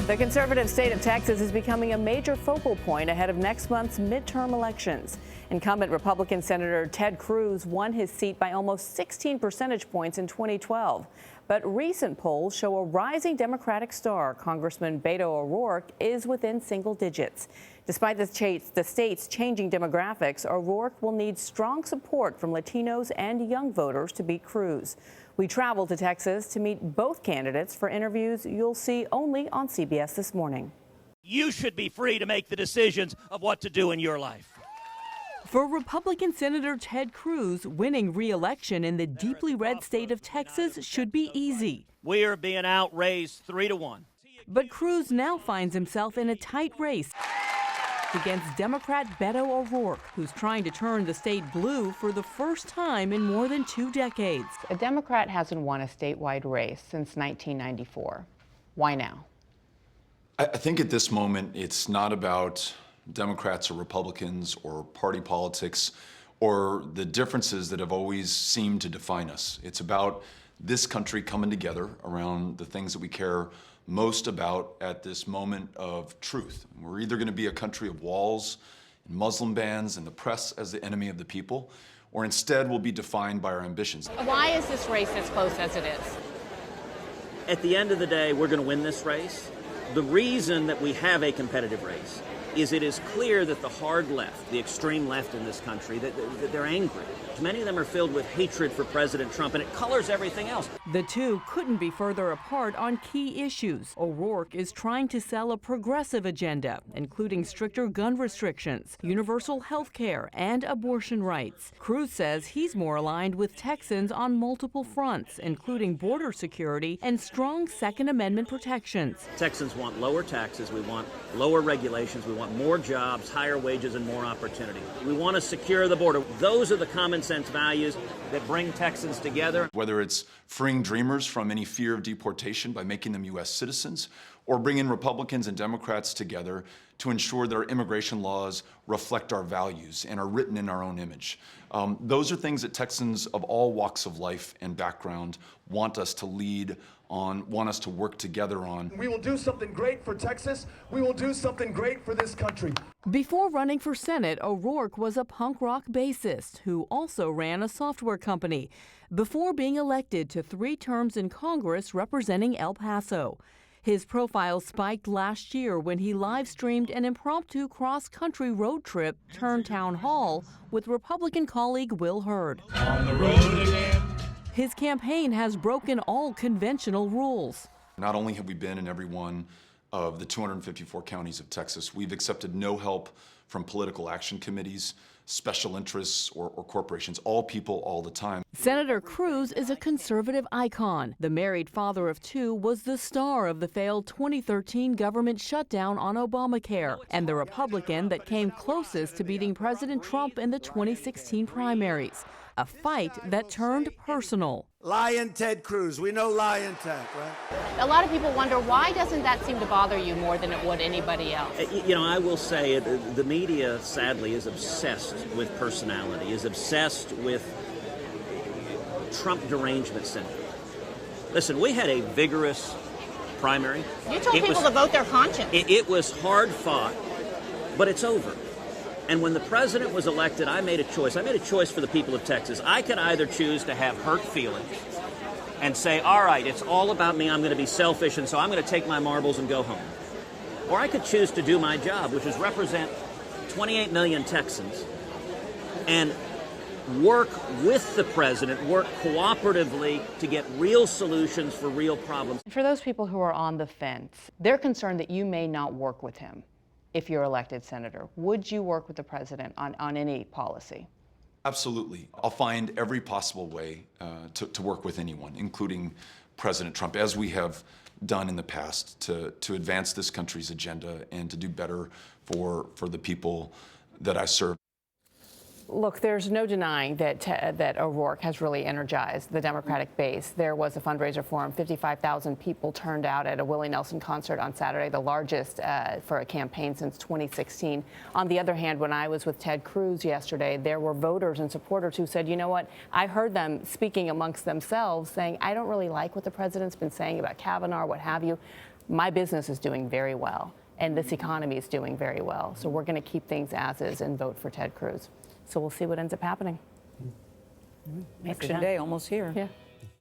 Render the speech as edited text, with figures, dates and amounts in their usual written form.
The conservative state of Texas is becoming a major focal point ahead of next month's midterm elections. Incumbent Republican Senator Ted Cruz won his seat by almost 16 percentage points in 2012. But recent polls show a rising Democratic star, Congressman Beto O'Rourke, is within single digits. Despite the state's changing demographics, O'Rourke will need strong support from Latinos and young voters to beat Cruz. We traveled to Texas to meet both candidates for interviews you'll see only on CBS This Morning. You should be free to make the decisions of what to do in your life. For Republican Senator Ted Cruz, winning re-election in the deeply red state of Texas should be easy. We are being outraised 3-1. But Cruz now finds himself in a tight race against Democrat Beto O'Rourke, who's trying to turn the state blue for the first time in more than 2 decades. A Democrat hasn't won a statewide race since 1994. Why now? I think at this moment, it's not about Democrats or Republicans or party politics or the differences that have always seemed to define us. It's about this country coming together around the things that we care most about at this moment of truth. We're either going to be a country of walls and Muslim bans and the press as the enemy of the people, or instead we'll be defined by our ambitions. Why is this race as close as it is? At the end of the day, we're going to win this race. The reason that we have a competitive race is it is clear that the hard left, the extreme left in this country, that they're angry. Many of them are filled with hatred for President Trump, and it colors everything else. The two couldn't be further apart on key issues. O'Rourke is trying to sell a progressive agenda, including stricter gun restrictions, universal health care, and abortion rights. Cruz says he's more aligned with Texans on multiple fronts, including border security and strong Second Amendment protections. Texans want lower taxes, we want lower regulations, we want more jobs, higher wages, and more opportunity. We want to secure the border. Those are the common sense values that bring Texans together. Whether it's freeing dreamers from any fear of deportation by making them U.S. citizens, or bringing Republicans and Democrats together to ensure that our immigration laws reflect our values and are written in our own image. Those are things that Texans of all walks of life and background want us to lead on, want us to work together on. We will do something great for Texas. We will do something great for this country. Before running for Senate, O'Rourke was a punk rock bassist who also ran a software company before being elected to 3 terms in Congress representing El Paso. His profile spiked last year when he live-streamed an impromptu cross-country road trip turned town hall with Republican colleague Will Hurd. On the road again. His campaign has broken all conventional rules. Not only have we been in every one of the 254 counties of Texas, we've accepted no help from political action committees, special interests, or corporations, all people, all the time. Senator Cruz is a conservative icon. The married father of 2 was the star of the failed 2013 government shutdown on Obamacare, and the Republican that came closest to beating President Trump in the 2016 primaries. A fight that turned personal. Lion Ted Cruz. We know Lion Ted, right? A lot of people wonder, why doesn't that seem to bother you more than it would anybody else? You know, I will say the media, sadly, is obsessed with personality, is obsessed with Trump derangement syndrome. Listen, we had a vigorous primary. You told people to vote their conscience. It was hard fought, but it's over. And when the president was elected, I made a choice. I made a choice for the people of Texas. I could either choose to have hurt feelings and say, all right, it's all about me, I'm going to be selfish, and so I'm going to take my marbles and go home. Or I could choose to do my job, which is represent 28 million Texans and work with the president, work cooperatively to get real solutions for real problems. For those people who are on the fence, they're concerned that you may not work with him if you're elected senator. Would you work with the president on any policy? Absolutely. I'll find every possible way to work with anyone, including President Trump, as we have done in the past, to advance this country's agenda and to do better for the people that I serve. Look, there's no denying that O'Rourke has really energized the Democratic base. There was a fundraiser for him. 55,000 people turned out at a Willie Nelson concert on Saturday, the largest for a campaign since 2016. On the other hand, when I was with Ted Cruz yesterday, there were voters and supporters who said, you know what, I heard them speaking amongst themselves saying, I don't really like what the president's been saying about Kavanaugh or what have you. my business is doing very well, and this economy is doing very well. So we're going to keep things as is and vote for Ted Cruz. So we'll see what ends up happening. Election day almost here. Yeah.